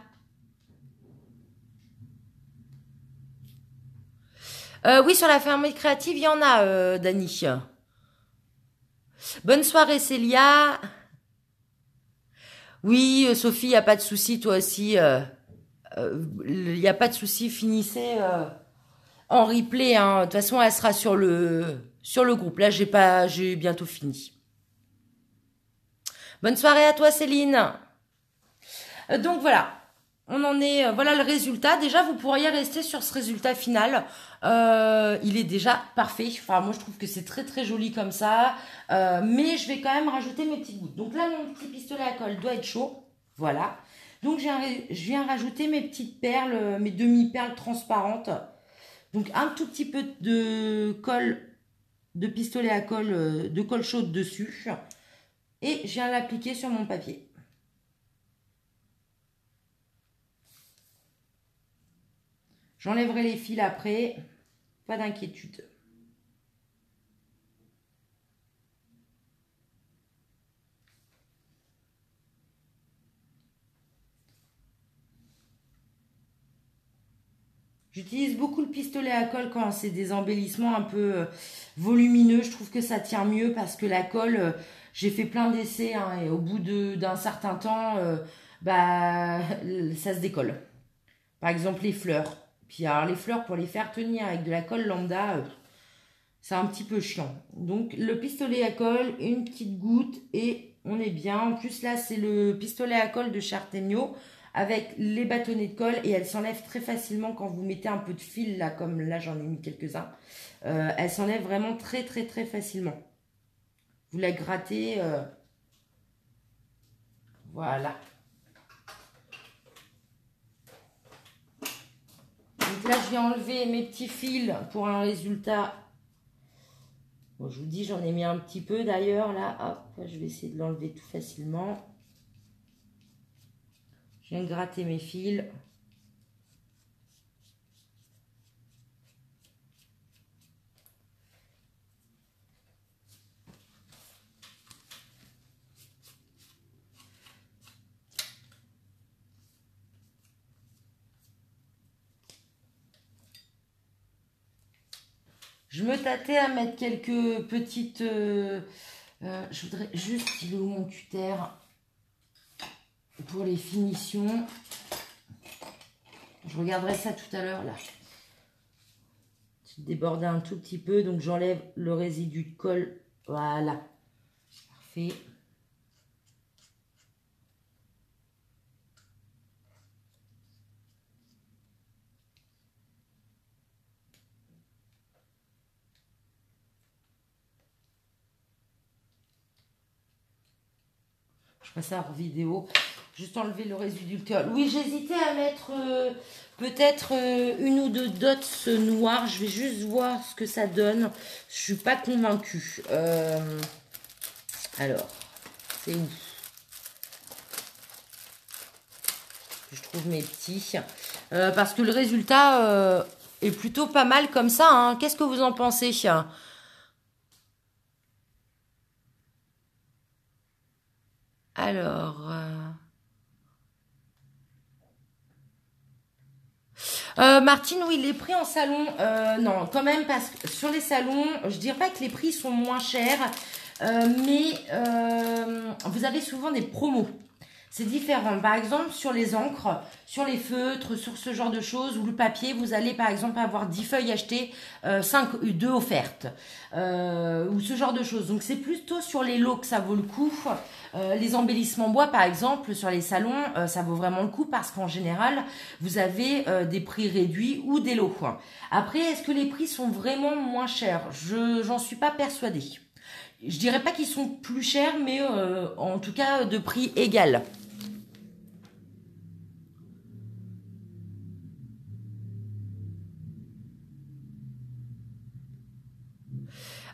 Oui, sur la Fabrique Créative, il y en a, Dani. Bonne soirée, Célia. Oui, Sophie, il n'y a pas de souci, toi aussi. Il n'y a pas de souci, finissez en replay, hein. De toute façon, elle sera sur le groupe. Là, j'ai bientôt fini. Bonne soirée à toi, Céline. Donc voilà, on en est. Voilà le résultat. Déjà, vous pourriez rester sur ce résultat final. Il est déjà parfait. Enfin, moi, je trouve que c'est très très joli comme ça. Mais je vais quand même rajouter mes petites gouttes. Donc là, mon petit pistolet à colle doit être chaud. Voilà. Donc je viens rajouter mes petites perles, mes demi-perles transparentes. Donc un tout petit peu de colle, de pistolet à colle, de colle chaude dessus. Et je viens l'appliquer sur mon papier. J'enlèverai les fils après, pas d'inquiétude. J'utilise beaucoup le pistolet à colle quand c'est des embellissements un peu volumineux. Je trouve que ça tient mieux parce que la colle, j'ai fait plein d'essais, hein, et au bout d'un certain temps, ça se décolle. Par exemple, les fleurs. Puis alors les fleurs, pour les faire tenir avec de la colle lambda, c'est un petit peu chiant. Donc le pistolet à colle, une petite goutte et on est bien. En plus là, c'est le pistolet à colle de chez Artemio avec les bâtonnets de colle et elle s'enlève très facilement quand vous mettez un peu de fil là, comme là j'en ai mis quelques-uns. Elle s'enlève vraiment très très très facilement. Vous la grattez, voilà. Donc là, je vais enlever mes petits fils pour un résultat. Bon, je vous dis, j'en ai mis un petit peu d'ailleurs là. Hop, je vais essayer de l'enlever tout facilement. Je viens de gratter mes fils. Je me tâtais à mettre quelques petites... je voudrais juste... Il est où mon cutter pour les finitions? Je regarderai ça tout à l'heure là. J'ai débordé un tout petit peu, donc j'enlève le résidu de colle. Voilà. Parfait. Je ferai ça hors vidéo. Juste enlever le résidu de colle. Oui, j'hésitais à mettre peut-être une ou deux dots noires. Je vais juste voir ce que ça donne. Je suis pas convaincue. Alors, c'est où? Je trouve mes petits. Parce que le résultat est plutôt pas mal comme ça. Hein. Qu'est-ce que vous en pensez? Alors... Martine, oui, les prix en salon, non, quand même, parce que sur les salons, je dirais pas que les prix sont moins chers, mais vous avez souvent des promos. C'est différent. Par exemple, sur les encres, sur les feutres, sur ce genre de choses, ou le papier, vous allez par exemple avoir 10 feuilles achetées, 2 offertes, ou ce genre de choses. Donc c'est plutôt sur les lots que ça vaut le coup. Les embellissements bois, par exemple, sur les salons, ça vaut vraiment le coup parce qu'en général, vous avez des prix réduits ou des lots. Après, est-ce que les prix sont vraiment moins chers? J'en suis pas persuadée. Je dirais pas qu'ils sont plus chers, mais en tout cas de prix égal.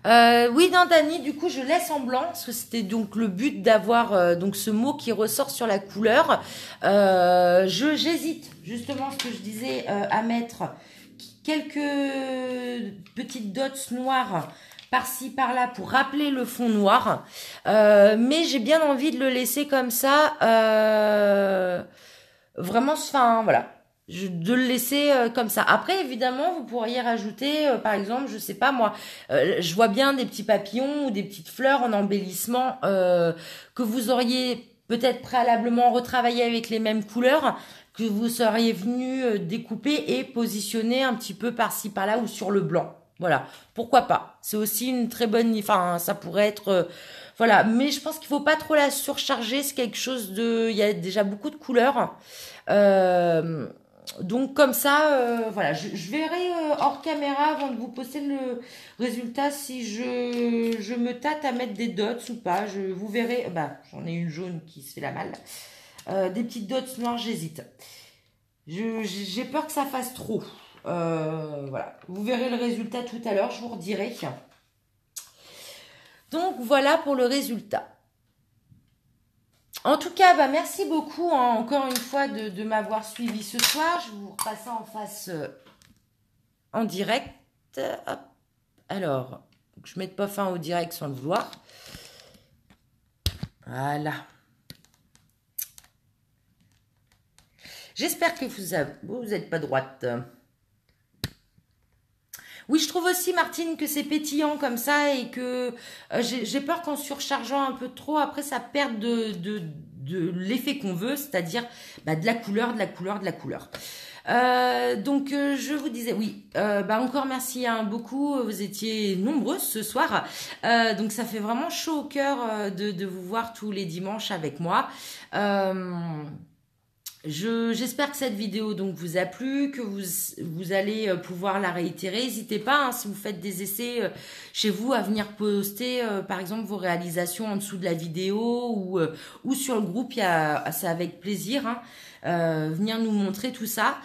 Oui, non, Dani, du coup, je laisse en blanc parce que c'était donc le but d'avoir donc ce mot qui ressort sur la couleur. J'hésite justement ce que je disais à mettre quelques petites dots noires par-ci par-là pour rappeler le fond noir, mais j'ai bien envie de le laisser comme ça. Vraiment, enfin voilà. De le laisser comme ça. Après, évidemment, vous pourriez rajouter, par exemple, je sais pas moi, je vois bien des petits papillons ou des petites fleurs en embellissement que vous auriez peut-être préalablement retravaillé avec les mêmes couleurs, que vous seriez venu découper et positionner un petit peu par-ci par-là ou sur le blanc. Voilà, pourquoi pas. C'est aussi une très bonne, enfin, ça pourrait être, voilà. Mais je pense qu'il faut pas trop la surcharger. C'est quelque chose de, il y a déjà beaucoup de couleurs. Euh, donc comme ça, voilà, je verrai hors caméra avant de vous poster le résultat si je me tâte à mettre des dots ou pas. Vous verrez, bah j'en ai une jaune qui se fait la malle. Des petites dots noires, j'hésite. J'ai peur que ça fasse trop. Voilà, vous verrez le résultat tout à l'heure, je vous redirai. Donc voilà pour le résultat. En tout cas, bah, merci beaucoup hein, encore une fois de m'avoir suivi ce soir. Je vais vous repasser en face en direct. Hop. Alors, je ne mette pas fin au direct sans le vouloir. Voilà. J'espère que vous n'êtes pas droite. Oui, je trouve aussi, Martine, que c'est pétillant comme ça et que j'ai peur qu'en surchargeant un peu trop, après, ça perde de l'effet qu'on veut, c'est-à-dire bah, de la couleur, de la couleur, de la couleur. Donc je vous disais oui, bah encore merci hein, beaucoup, vous étiez nombreuses ce soir, donc ça fait vraiment chaud au cœur de vous voir tous les dimanches avec moi. J'espère que cette vidéo donc vous a plu, que vous allez pouvoir la réitérer. N'hésitez pas, hein, si vous faites des essais chez vous, à venir poster par exemple vos réalisations en dessous de la vidéo ou sur le groupe. C'est avec plaisir. Hein, venir nous montrer tout ça.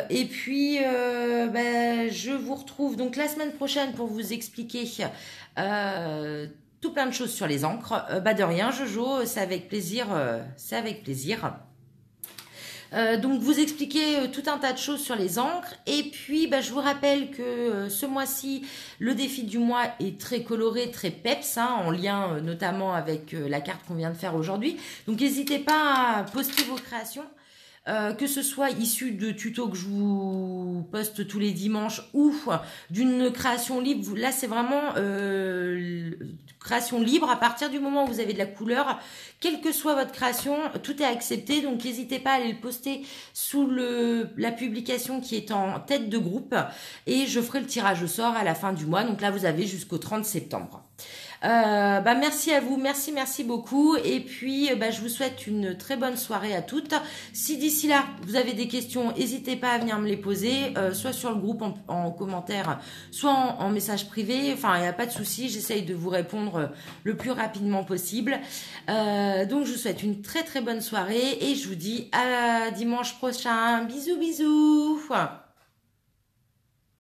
Et puis, je vous retrouve donc la semaine prochaine pour vous expliquer tout plein de choses sur les encres. De rien, Jojo, c'est avec plaisir. C'est avec plaisir. Donc vous expliquez tout un tas de choses sur les encres et puis je vous rappelle que ce mois-ci le défi du mois est très coloré, très peps hein, en lien notamment avec la carte qu'on vient de faire aujourd'hui. Donc n'hésitez pas à poster vos créations. Que ce soit issu de tutos que je vous poste tous les dimanches ou d'une création libre. Là, c'est vraiment création libre. À partir du moment où vous avez de la couleur, quelle que soit votre création, tout est accepté. Donc, n'hésitez pas à aller le poster sous la publication qui est en tête de groupe. Et je ferai le tirage au sort à la fin du mois. Donc là, vous avez jusqu'au 30 septembre. Merci à vous, merci beaucoup. Et puis, je vous souhaite une très bonne soirée à toutes. Si d'ici là, vous avez des questions, n'hésitez pas à venir me les poser, soit sur le groupe en commentaire, soit en message privé. Enfin, il n'y a pas de souci, j'essaye de vous répondre le plus rapidement possible. Donc, je vous souhaite une très très bonne soirée et je vous dis à dimanche prochain. Bisous, bisous.